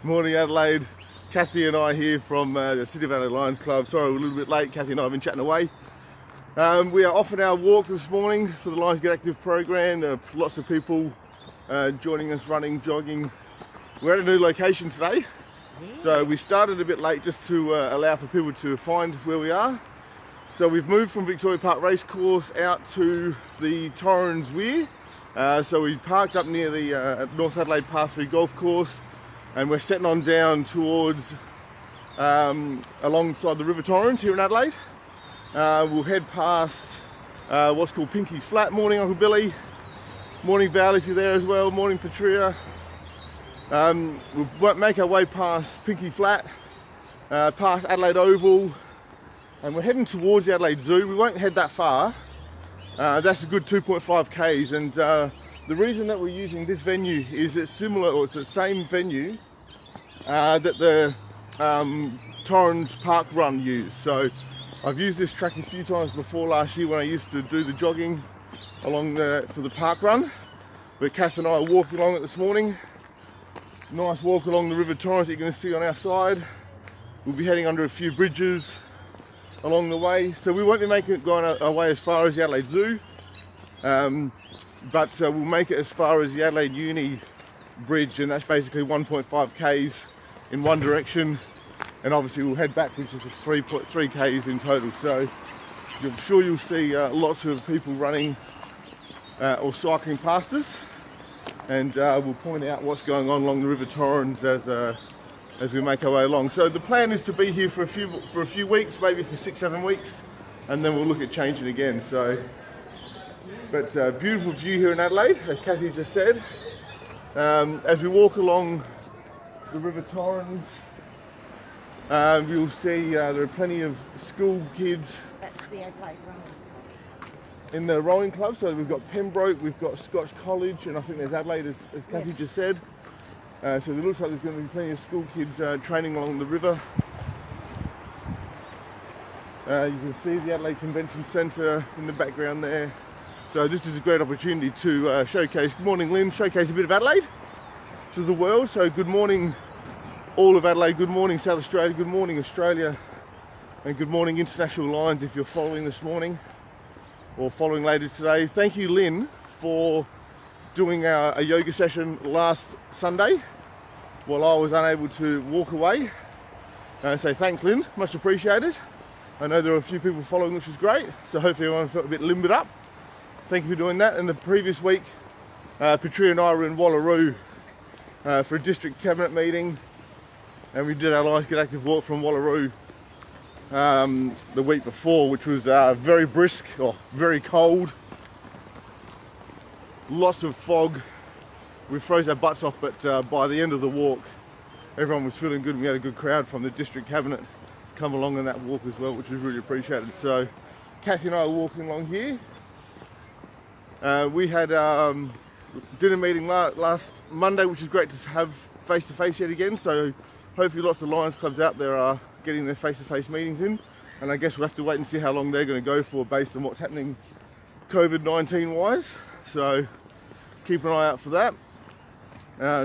Morning Adelaide. Cathy and I here from the City of Adelaide Lions Club. Sorry we're a little bit late, Cathy and I have been chatting away. We are off on our walk this morning for the Lions Get Active program. There are lots of people joining us, running, jogging. We're at a new location today. So we started a bit late just to allow for people to find where we are. So we've moved from Victoria Park Racecourse out to the Torrens Weir. So we parked up near the North Adelaide Par 3 golf course, and we're setting on down towards alongside the River Torrens here in Adelaide. We'll head past what's called Pinky's Flat. Morning Uncle Billy, morning Val if you're there as well, morning Patria. We'll make our way past Pinky Flat, past Adelaide Oval, and we're heading towards the Adelaide Zoo. We won't head that far. That's a good 2.5 k's, and the reason that we're using this venue is it's similar, or it's the same venue that the Torrens Park Run used. So I've used this track a few times before last year when I used to do the jogging along for the park run. But Cass and I are walking along it this morning. Nice walk along the River Torrens that you're going to see on our side. We'll be heading under a few bridges along the way. So we won't be going our way as far as the Adelaide Zoo. But we'll make it as far as the Adelaide Uni Bridge, and that's basically 1.5 k's in one direction, and obviously we'll head back, which is 3.3 k's in total. So I'm sure you'll see lots of people running or cycling past us, and we'll point out what's going on along the River Torrens as we make our way along. So the plan is to be here for a few weeks, maybe for 6-7 weeks, and then we'll look at changing again. But beautiful view here in Adelaide, as Cathy just said. As we walk along the River Torrens, you'll see there are plenty of school kids. That's the Adelaide Rowing. In the rowing club. So we've got Pembroke, we've got Scotch College, and I think there's Adelaide, as Cathy just said. So it looks like there's going to be plenty of school kids training along the river. You can see the Adelaide Convention Centre in the background there. So this is a great opportunity to showcase, good morning Lynn, showcase a bit of Adelaide to the world. So good morning all of Adelaide, good morning South Australia, good morning Australia, and good morning International Lions if you're following this morning or following later today. Thank you Lynn for doing a yoga session last Sunday while I was unable to walk away. So thanks Lynn, much appreciated. I know there were a few people following, which was great, so hopefully everyone felt a bit limbered up. Thank you for doing that. And the previous week, Patria and I were in Wallaroo for a district cabinet meeting, and we did our Lions Get Active walk from Wallaroo the week before, which was very brisk, or very cold, lots of fog. We froze our butts off, but by the end of the walk, everyone was feeling good. We had a good crowd from the district cabinet come along on that walk as well, which was really appreciated. So Cathy and I are walking along here. We had dinner meeting last Monday, which is great to have face-to-face yet again. So hopefully lots of Lions clubs out there are getting their face-to-face meetings in. And I guess we'll have to wait and see how long they're going to go for based on what's happening COVID-19 wise. So keep an eye out for that.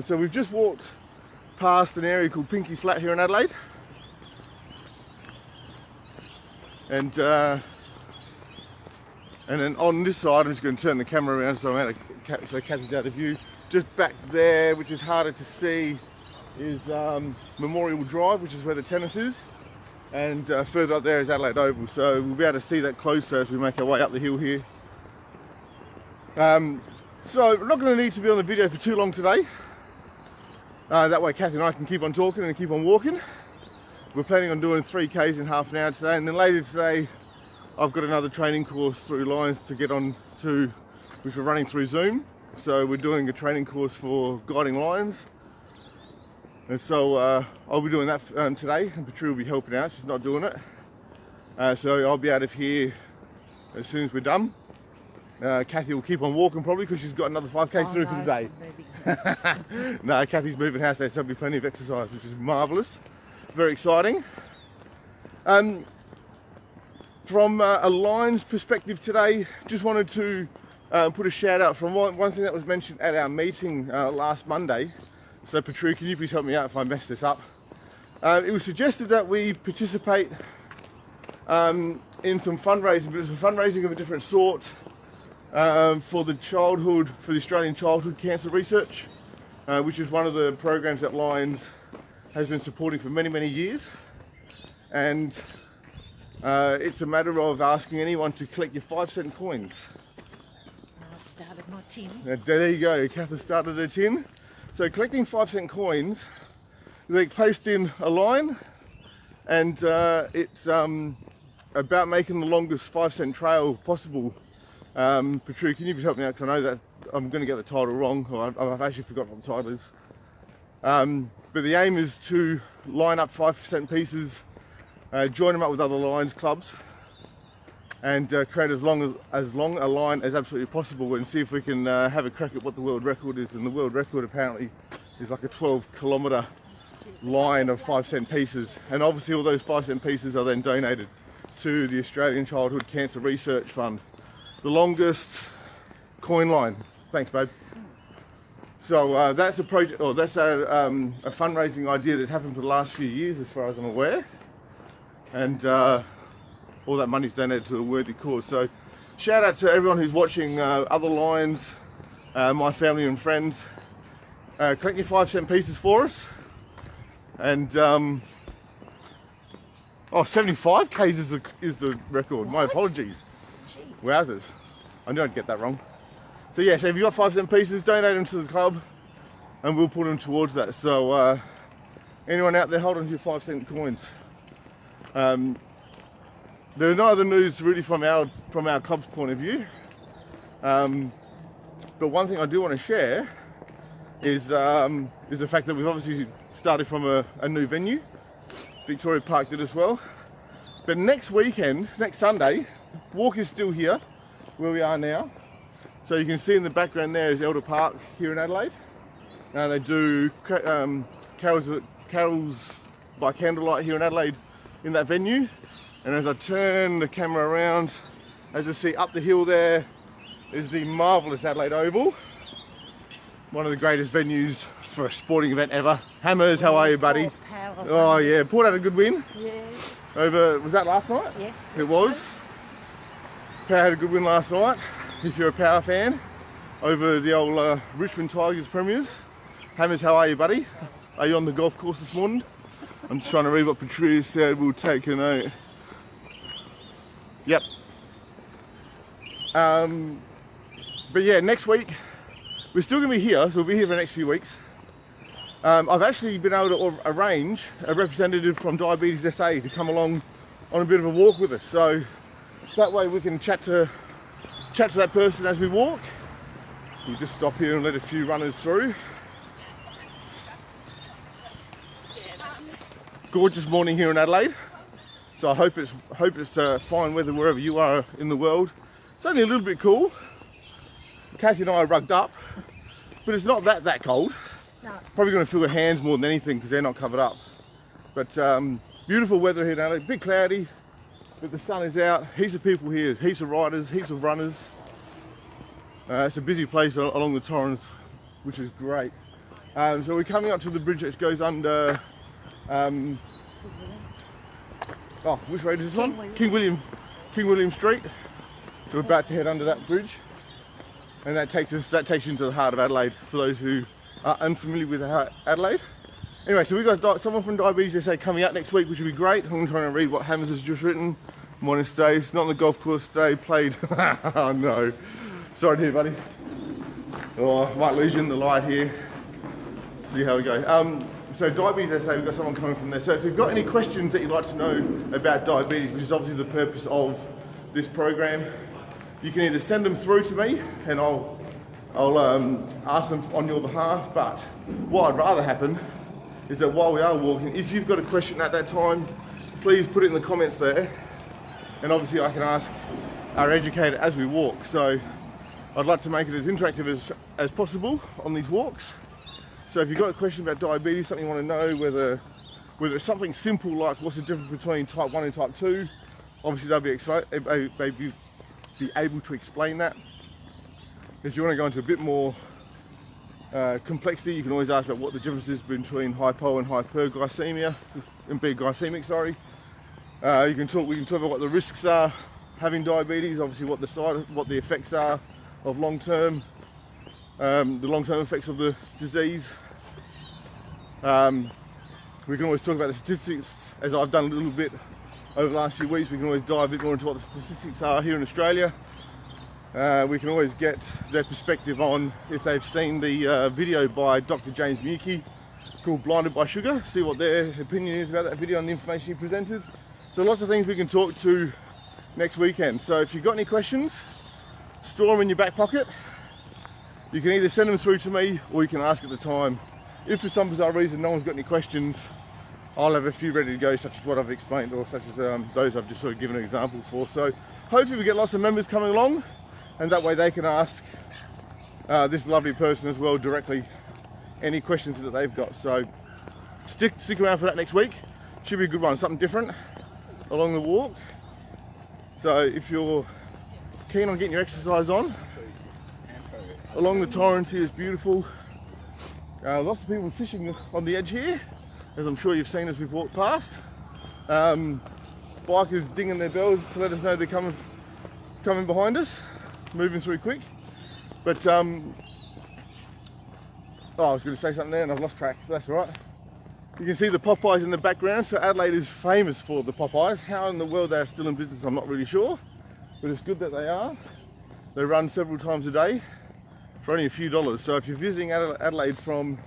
So we've just walked past an area called Pinky Flat here in Adelaide. And then on this side, I'm just going to turn the camera around so Cathy's out of view. Just back there, which is harder to see, is Memorial Drive, which is where the tennis is. And further up there is Adelaide Oval. So we'll be able to see that closer as we make our way up the hill here. So we're not going to need to be on the video for too long today. That way Cathy and I can keep on talking and keep on walking. We're planning on doing 3 k's in half an hour today, and then later today I've got another training course through Lions to get on to, which we're running through Zoom. So we're doing a training course for guiding lions. And so I'll be doing that today, and Patria will be helping out, she's not doing it. So I'll be out of here as soon as we're done. Cathy will keep on walking probably because she's got another 5k through for the day. No, Cathy's moving house today, so there'll be plenty of exercise, which is marvellous. Very exciting. From a Lions perspective today, just wanted to put a shout out from one thing that was mentioned at our meeting last Monday. So Patrick, can you please help me out if I mess this up? It was suggested that we participate in some fundraising, but it's a fundraising of a different sort for the Australian Childhood Cancer Research, which is one of the programs that Lions has been supporting for many, many years. And it's a matter of asking anyone to collect your 5-cent coins. I've started my tin. There you go, Kath has started a tin. So collecting 5-cent coins, they're placed in a line, and it's about making the longest 5-cent trail possible. Patrick, can you just help me out, because I know that I'm going to get the title wrong, or I've actually forgotten what the title is. But the aim is to line up 5-cent pieces, join them up with other Lions clubs, and create as long a line as absolutely possible, and see if we can have a crack at what the world record is. And the world record apparently is like a 12-kilometre line of 5-cent pieces, and obviously all those 5-cent pieces are then donated to the Australian Childhood Cancer Research Fund. The longest coin line. Thanks, babe. So that's a project, or that's a fundraising idea that's happened for the last few years, as far as I'm aware, and all that money's donated to a worthy cause. So shout out to everyone who's watching, other Lions, my family and friends. Collect your 5-cent pieces for us, and 75 k's is the record. What? My apologies. Gee. Wowzers, I knew I'd get that wrong. So yeah, so if you've got 5-cent pieces, donate them to the club and we'll put them towards that. So anyone out there, hold on to your 5-cent coins. There's no other news really from our club's point of view. But one thing I do want to share is the fact that we've obviously started from a new venue. Victoria Park did as well. But next weekend, next Sunday, walk is still here, where we are now. So you can see in the background there is Elder Park here in Adelaide. They do carols by candlelight here in Adelaide in that venue. And as I turn the camera around, as you see up the hill there is the marvellous Adelaide Oval. One of the greatest venues for a sporting event ever. Hammers, how are you, buddy? Oh yeah, Port had a good win. Yes. Was that last night? Yes. It was. Power had a good win last night, if you're a Power fan, over the old Richmond Tigers Premiers. Hammers, how are you, buddy? Are you on the golf course this morning? I'm just trying to read what Patricia said. We'll take a note. Yep. But yeah, next week, we're still going to be here, so we'll be here for the next few weeks. I've actually been able to arrange a representative from Diabetes SA to come along on a bit of a walk with us. So that way we can chat to that person as we walk. We'll just stop here and let a few runners through. Gorgeous morning here in Adelaide. So I hope it's fine weather wherever you are in the world. It's only a little bit cool. Cathy and I are rugged up, but it's not that cold. No. Probably going to feel the hands more than anything because they're not covered up. But beautiful weather here in Adelaide. Bit cloudy, but the sun is out. Heaps of people here, heaps of riders, heaps of runners. It's a busy place along the Torrens, which is great. So we're coming up to the bridge that goes under. Which road is this one? King William Street. So we're about to head under that bridge, and that takes you into the heart of Adelaide. For those who are unfamiliar with Adelaide. Anyway, so we've got someone from Diabetes SA coming out next week, which will be great. I'm trying to read what Hammers has just written. Morning, Stace. Not on the golf course today. Played. Oh no. Sorry to hear, buddy. Oh, I might lose you in the light here. See how we go. So Diabetes SA, we've got someone coming from there. So if you've got any questions that you'd like to know about diabetes, which is obviously the purpose of this program, you can either send them through to me and I'll ask them on your behalf. But what I'd rather happen is that while we are walking, if you've got a question at that time, please put it in the comments there. And obviously I can ask our educator as we walk. So I'd like to make it as interactive as possible on these walks. So if you've got a question about diabetes, something you want to know, whether it's something simple like what's the difference between type 1 and type 2, obviously they'll be able to explain that. If you want to go into a bit more complexity. You can always ask about what the difference is between hypo and hyperglycemia, and being glycemic, sorry. We can talk about what the risks are having diabetes, obviously what the effects are of the long-term effects of the disease. We can always talk about the statistics, as I've done a little bit over the last few weeks. We can always dive a bit more into what the statistics are here in Australia. We can always get their perspective on if they've seen the video by Dr. James Muki called Blinded by Sugar, see what their opinion is about that video and the information he presented. So lots of things we can talk to next weekend. So if you've got any questions, store them in your back pocket. You can either send them through to me or you can ask at the time. If for some bizarre reason no one's got any questions, I'll have a few ready to go, such as what I've explained, or such as those I've just sort of given an example for. So hopefully we get lots of members coming along, and that way they can ask this lovely person as well directly any questions that they've got. So stick around for that next week. Should be a good one, something different along the walk. So if you're keen on getting your exercise on, along the Torrens here is beautiful. Lots of people fishing on the edge here, as I'm sure you've seen as we've walked past. Bikers dinging their bells to let us know they're coming behind us, moving through quick. But I was going to say something there and I've lost track. That's all right. You can see the Popeyes in the background. So Adelaide is famous for the Popeyes. How in the world they're still in business, I'm not really sure, but it's good that they are. They run several times a day for only a few dollars. So if you're visiting Adelaide from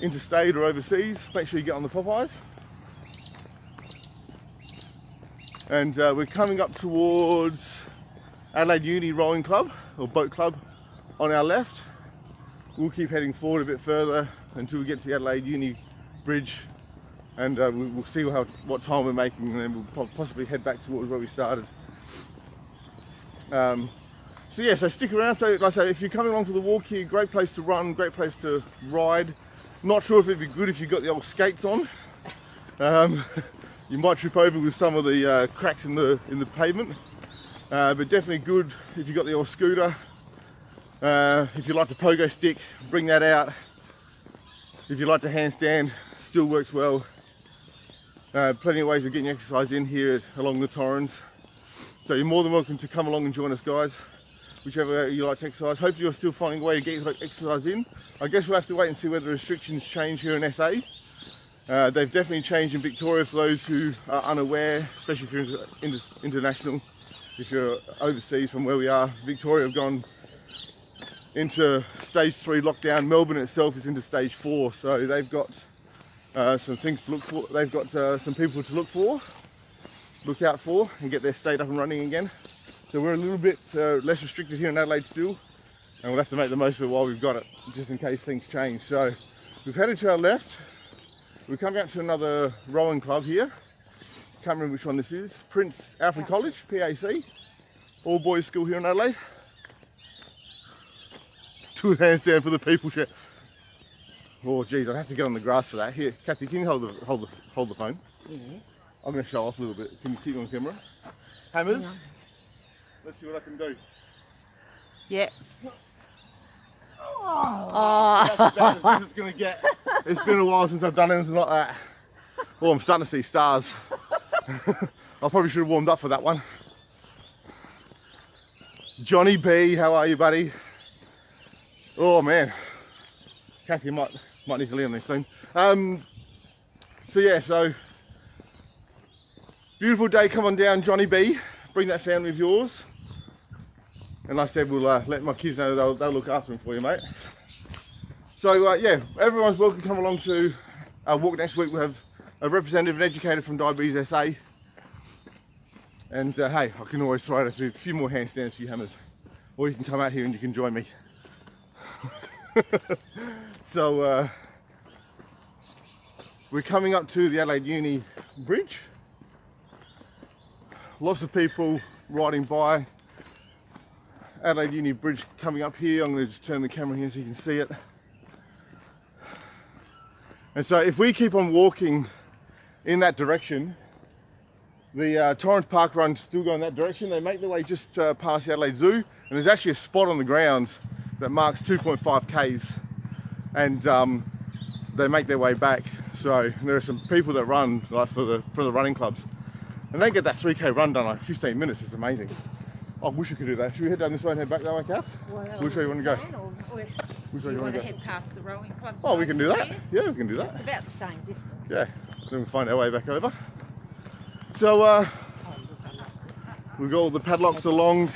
interstate or overseas, make sure you get on the Popeyes. And we're coming up towards Adelaide Uni Rowing Club, or Boat Club, on our left. We'll keep heading forward a bit further until we get to the Adelaide Uni Bridge, and we'll see what time we're making, and then we'll possibly head back towards where we started. So yeah, so stick around. So like I say, if you're coming along for the walk here, great place to run, great place to ride. Not sure if it'd be good if you got the old skates on. You might trip over with some of the cracks in the pavement, but definitely good if you got the old scooter. If you like to pogo stick, bring that out. If you like to handstand, still works well. Plenty of ways of getting exercise in here along the Torrens. So you're more than welcome to come along and join us, guys, whichever you like to exercise. Hopefully you're still finding a way to get exercise in. I guess we'll have to wait and see whether restrictions change here in SA. They've definitely changed in Victoria for those who are unaware, especially if you're international. If you're overseas from where we are, Victoria have gone into stage 3 lockdown. Melbourne itself is into stage 4, so they've got some things to look for. They've got some people to look out for, and get their state up and running again. So we're a little bit less restricted here in Adelaide still, and we'll have to make the most of it while we've got it, just in case things change. So we've headed to our left. We're coming up to another rowing club here. Can't remember which one this is. Prince Alfred College, PAC, all boys school here in Adelaide. 2 hands down for the people chat. Oh geez, I'd have to get on the grass for that. Here, Cathy, can you hold the phone? Yes. I'm going to show off a little bit. Can you keep on camera? Hammers. Let's see what I can do. Yeah. That's about as good as it's going to get. It's been a while since I've done anything like that. Oh, I'm starting to see stars. I probably should have warmed up for that one. Johnny B, how are you, buddy? Oh man, Cathy might need to leave on this soon. So beautiful day. Come on down, Johnny B. Bring that family of yours. And like I said, we'll let my kids know they'll look after them for you, mate. So yeah, everyone's welcome to come along to our walk next week. We'll have a representative and educator from Diabetes SA. And hey, I can always throw out a few more handstands, a few hammers. Or you can come out here and you can join me. So we're coming up to the Adelaide Uni Bridge. Lots of people riding by. Adelaide Uni Bridge coming up here. I'm going to just turn the camera here so you can see it. And so if we keep on walking in that direction, the Torrens Park Run still go in that direction. They make their way just past the Adelaide Zoo, and there's actually a spot on the ground that marks 2.5 Ks. and they make their way back. So there are some people that run like for the running clubs, and they get that 3K run done in like 15 minutes. It's amazing. I wish we could do that. Should we head down this way and head back that way, Kath? Well, Which way you want to go? Which way you want to head past the rowing club? Oh, we can do that. Yeah, we can do that. It's about the same distance. Yeah, then we'll find our way back over. So we've got all the padlocks along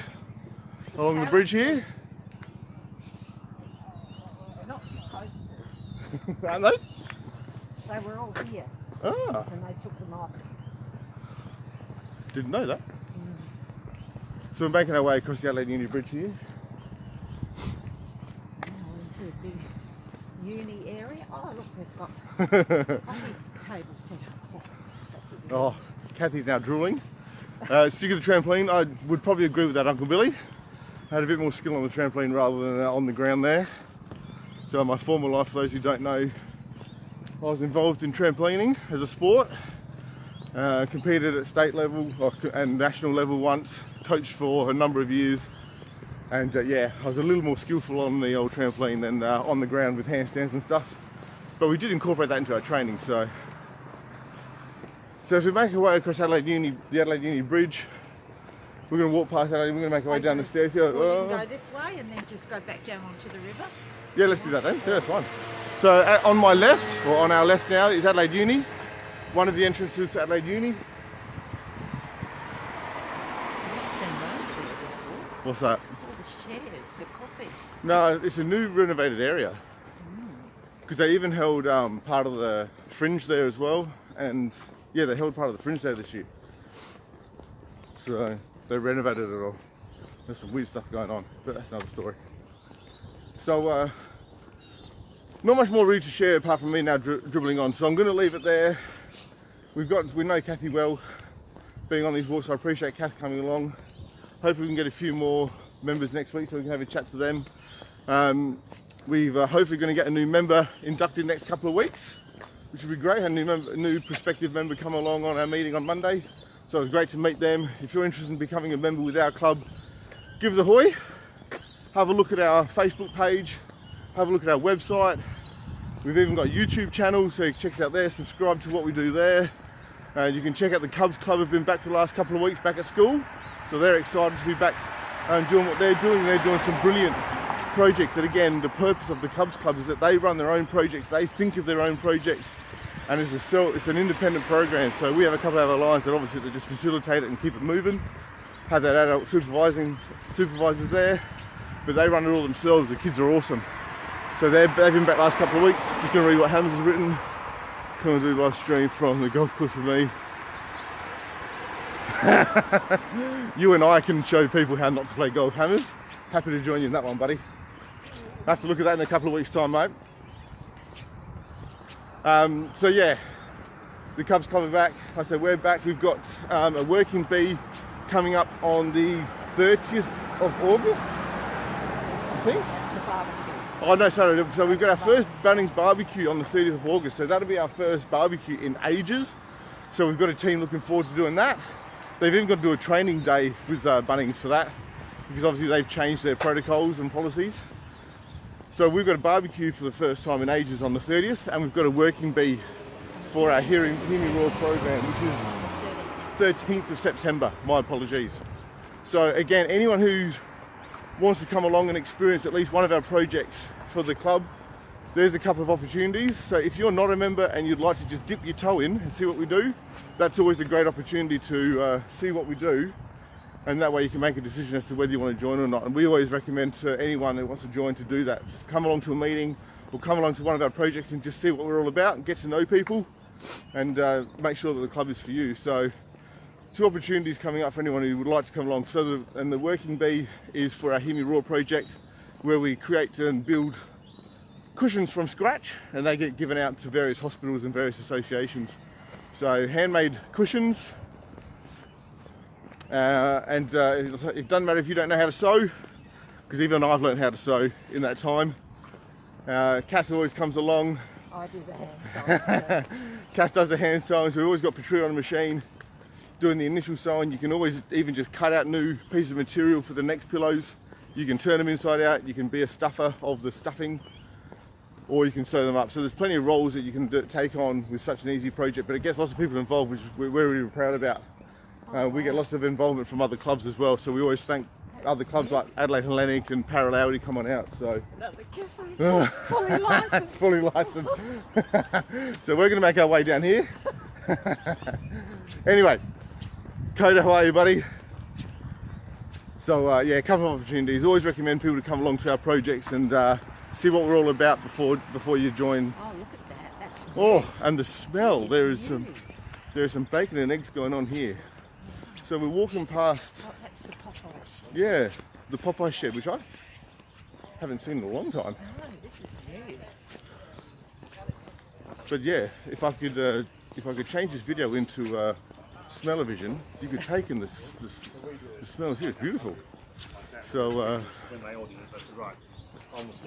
the bridge here. Not supposed to. Aren't they? They were all here. Ah. And they took them off. Didn't know that. So we're making our way across the Adelaide Uni Bridge here. Into a big uni area. Oh, look, they've got coffee tables set up. That's it. Oh, Kathy's now drooling. Stick of the trampoline, I would probably agree with that, Uncle Billy. I had a bit more skill on the trampoline rather than on the ground there. So in my former life, for those who don't know, I was involved in trampolining as a sport. Competed at state level and national level once, coached for a number of years, and yeah, I was a little more skillful on the old trampoline than on the ground with handstands and stuff, but we did incorporate that into our training. So as we make our way across the Adelaide Uni Bridge, we're going to walk past Adelaide, we're going to make our way down the stairs here. Well, you can go this way and then just go back down onto the river. Yeah, let's do that then. Yeah, that's fine. So on my left, or on our left now, is Adelaide Uni. One of the entrances to Adelaide Uni. I've not seen those there before. What's that? All the chairs for coffee. No, it's a new renovated area. Because they even held part of the fringe there as well. And yeah, they held part of the fringe there this year. So they renovated it all. There's some weird stuff going on, but that's another story. So not much more really to share apart from me now dribbling on. So I'm going to leave it there. We know Cathy well, being on these walks, so I appreciate Kath coming along. Hopefully we can get a few more members next week so we can have a chat to them. We've hopefully going to get a new member inducted next couple of weeks, which would be great. A new prospective member come along on our meeting on Monday. So it was great to meet them. If you're interested in becoming a member with our club, give us a hoy. Have a look at our Facebook page, have a look at our website. We've even got a YouTube channel, so you can check us out there, subscribe to what we do there. You can check out the Cubs Club, have been back for the last couple of weeks back at school. So they're excited to be back and doing what they're doing. They're doing some brilliant projects. And again, the purpose of the Cubs Club is that they run their own projects, they think of their own projects, and it's an independent program. So we have a couple of our lines that obviously that just facilitate it and keep it moving. Have that adult supervisors there, but they run it all themselves. The kids are awesome. So they've been back last couple of weeks. Just going to read what Hammers has written. Come and do live stream from the golf course with me. You and I can show people how not to play golf, Hammers. Happy to join you in that one, buddy. I have to look at that in a couple of weeks' time, mate. So yeah, the Cubs Club are back. Like I said, we're back. We've got a working bee coming up on the 30th of August, I think. That's the barbecue. Oh no, sorry. So we've got our first Bunnings barbecue on the 30th of August. So that'll be our first barbecue in ages. So we've got a team looking forward to doing that. They've even got to do a training day with Bunnings for that, because obviously they've changed their protocols and policies. So we've got a barbecue for the first time in ages on the 30th, and we've got a working bee for our Hearing Raw program, which is 13th of September. My apologies. So again, anyone who wants to come along and experience at least one of our projects for the club, there's a couple of opportunities. So if you're not a member and you'd like to just dip your toe in and see what we do, that's always a great opportunity to see what we do, and that way you can make a decision as to whether you want to join or not. And we always recommend to anyone who wants to join to do that. Come along to a meeting or come along to one of our projects and just see what we're all about and get to know people, and make sure that the club is for you. So 2 opportunities coming up for anyone who would like to come along. So the working bee is for our Hear Me Roar project, where we create and build cushions from scratch, and they get given out to various hospitals and various associations. So handmade cushions, and it doesn't matter if you don't know how to sew, because even I've learned how to sew in that time. Kath always comes along. I do the hand sewing. Kath does the hand sewing, so we've always got Patricia on the machine doing the initial sewing. You can always even just cut out new pieces of material for the next pillows. You can turn them inside out. You can be a stuffer of the stuffing. or you can sew them up. So there's plenty of roles that you can take on with such an easy project, but it gets lots of people involved, which we're really proud about. We get lots of involvement from other clubs as well, so we always thank other clubs like Adelaide Hellenic and Parallel come on out. So Fully licensed. fully licensed. So we're going to make our way down here. Anyway, Coda, how are you, buddy? So yeah, a couple of opportunities. Always recommend people to come along to our projects and see what we're all about before you join. Oh, look at that. That's Oh, and the smell. There's some bacon and eggs going on here. So we're walking past. Oh, that's the Popeye shed. Yeah, the Popeye shed, which I haven't seen in a long time. No, this is new. But yeah, if I could change this video into smell-o-vision, you could take in the smells here. It's beautiful. So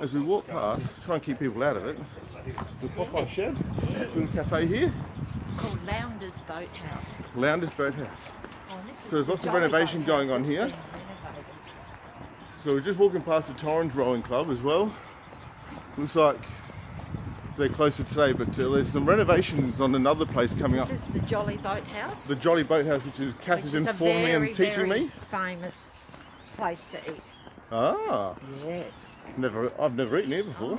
as we walk past, try and keep people out of it. The Popeye shed, little cafe here. It's called Lowndes Boathouse. Lowndes Boathouse. Oh, this is So there's the lots of Jolly renovation Boathouse going on that's here. been renovated. So we're just walking past the Torrens Rowing Club as well. Looks like they're closer today, but there's some renovations on another place coming up. This is the Jolly Boathouse. The Jolly Boathouse, which is Cathy's informing me and teaching me. Famous place to eat. Ah, Yes. I've never eaten here before.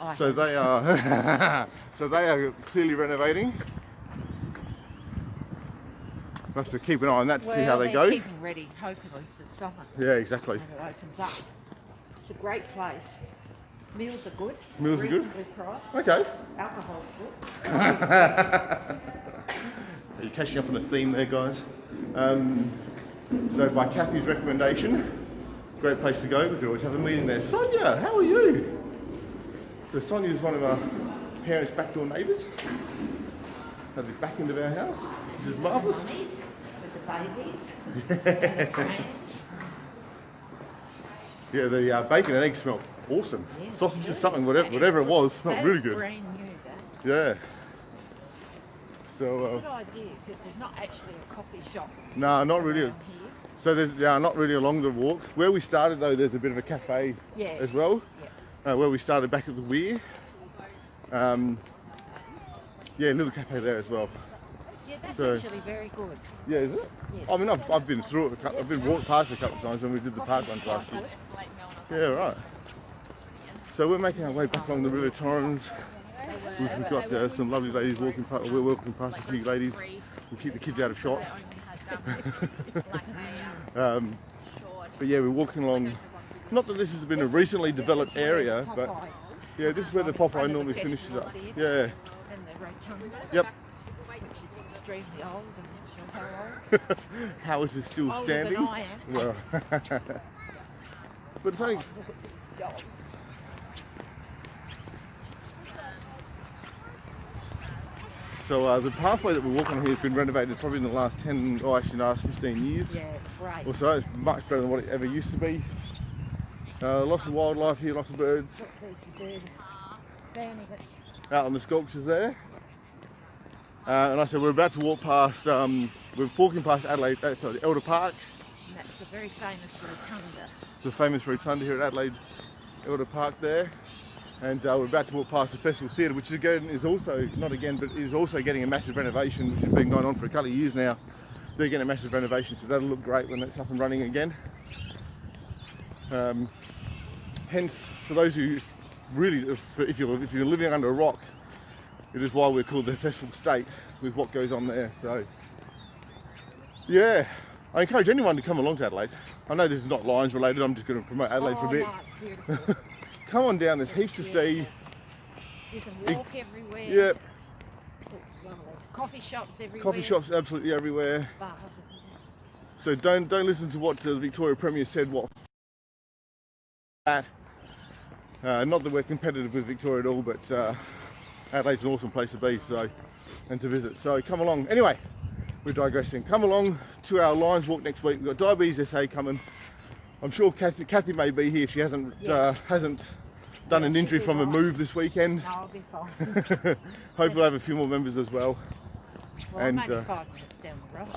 Oh, So they are, so they are clearly renovating. We'll have to keep an eye on that to see how they go. Keeping ready, hopefully, for summer. Yeah, exactly. When it opens up. It's a great place. Meals are good. Meals are good? Reasonably priced. Okay. Alcohol's good. Are you catching up on the theme there, guys? So by Cathy's recommendation, great place to go. We could always have a meeting there. Sonia, how are you? So Sonia is one of our parents' backdoor neighbours. At the back end of our house, which is marvellous. Mummies with the babies. And the grands. Yeah, the bacon and eggs smell awesome. Yeah, Sausages, good. something, whatever it was, smelled really good. Brand new, that. Yeah. So, Good idea, because there's not actually a coffee shop no, not really. around here. So they are not really along the walk. Where we started though, there's a bit of a cafe Yeah. as well. Yeah. Where we started back at the Weir. Yeah, a little cafe there as well. Yeah, that's So- actually very good. Yeah, is it? Yes. I mean, I've been through it. I've been walked past it a couple of times when we did the park run last year. Yeah, right. So we're making our way back along the River Torrens. We've got some lovely ladies walking past. We're walking past a few ladies. We keep the kids out of shot. But yeah, we're walking along. Not that this has been a recently developed area, but yeah, this is where the Popeye normally finishes up. Yeah. And the rotunda, Yep. which is extremely old. I'm not sure how old. How it is still Older standing. than I am. Well, but it's only. Look at these dogs. So the pathway that we're walking on here has been renovated probably in the last 10, or actually the last 15 years. Yeah, it's great. Or so. It's much better than what it ever used to be. Lots of wildlife here, lots of birds. Look, there's the bird family that's Out on the sculptures there. And I said we're about to walk past, we're walking past Adelaide, sorry, Elder Park, and that's the very famous rotunda. the famous rotunda here at Adelaide Elder Park there. And we're about to walk past the Festival Theatre, which again is also, not again, but is also getting a massive renovation, which has been going on for a couple of years now. They're getting a massive renovation, so that'll look great when it's up and running again. Hence, for those who really, if you're living under a rock, it is why we're called the Festival State, with what goes on there. So, yeah, I encourage anyone to come along to Adelaide. I know this is not Lions related, I'm just going to promote Adelaide for a bit. No, it's beautiful. Come on down, there's heaps to see. You can walk everywhere. Yep, It's lovely. Coffee shops everywhere. coffee shops absolutely everywhere. Bars. So don't listen to what the Victoria Premier said. What that? Not that we're competitive with Victoria at all, but Adelaide's an awesome place to be, so and to visit. So come along. Anyway, we're digressing. Come along to our Lions Walk next week. We've got Diabetes SA coming. I'm sure Cathy may be here if she hasn't Yes. done an she'll injury be from a fine. move this weekend. No, I'll be fine. Hopefully we'll have a few more members as well. Well, And, I'm only 5 minutes down the road.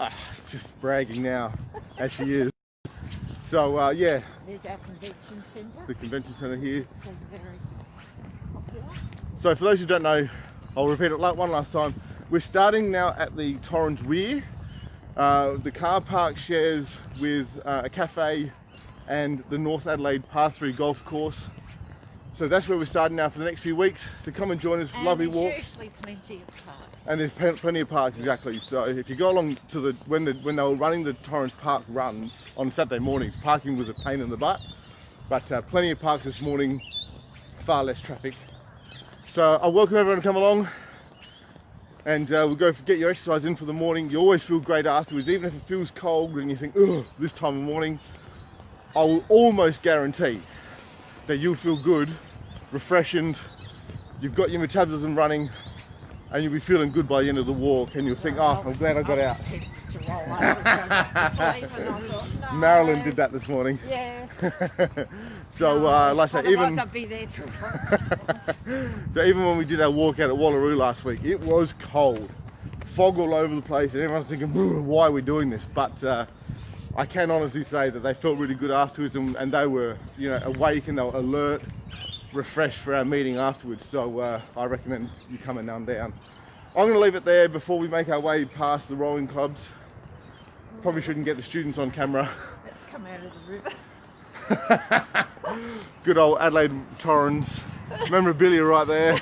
Just bragging now, as she is. So yeah, There's our convention centre. the convention centre here. It's been very So for those who don't know, I'll repeat it one last time. We're starting now at the Torrens Weir. The car park shares with a cafe and the North Adelaide Par 3 golf course. So that's where we're starting now for the next few weeks. So come and join us, And lovely there's walk. usually plenty of parks. And there's plenty of parks, exactly. So if you go along to when they were running the Torrens Park runs on Saturday mornings, parking was a pain in the butt. But plenty of parks this morning, far less traffic. So I welcome everyone to come along, and we'll go get your exercise in for the morning. You always feel great afterwards, even if it feels cold and you think, ugh, this time of morning. I will almost guarantee that you'll feel good, refreshed, you've got your metabolism running, and you'll be feeling good by the end of the walk, and you'll think, oh, I'm glad I got out. To roll over and go back to sleep, and I thought, no. Marilyn did that this morning. Yes. So, like I say, Otherwise I'd be there till so even when we did our walk out at Wallaroo last week, it was cold, fog all over the place, and everyone's thinking, why are we doing this? But I can honestly say that they felt really good afterwards, and they were, you know, awake and they were alert, refreshed for our meeting afterwards. So I recommend you coming down. I'm going to leave it there before we make our way past the rowing clubs. Probably shouldn't get the students on camera. Let's come out of the river. Good old Adelaide Torrens memorabilia right there.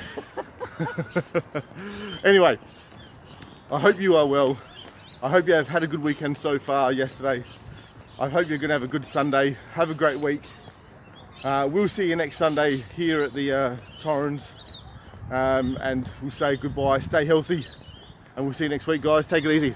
Anyway, I hope you are well. I hope you have had a good weekend so far yesterday. I hope you're going to have a good Sunday. Have a great week. We'll see you next Sunday here at the Torrens, and we'll say goodbye. Stay healthy, and we'll see you next week, guys. Take it easy.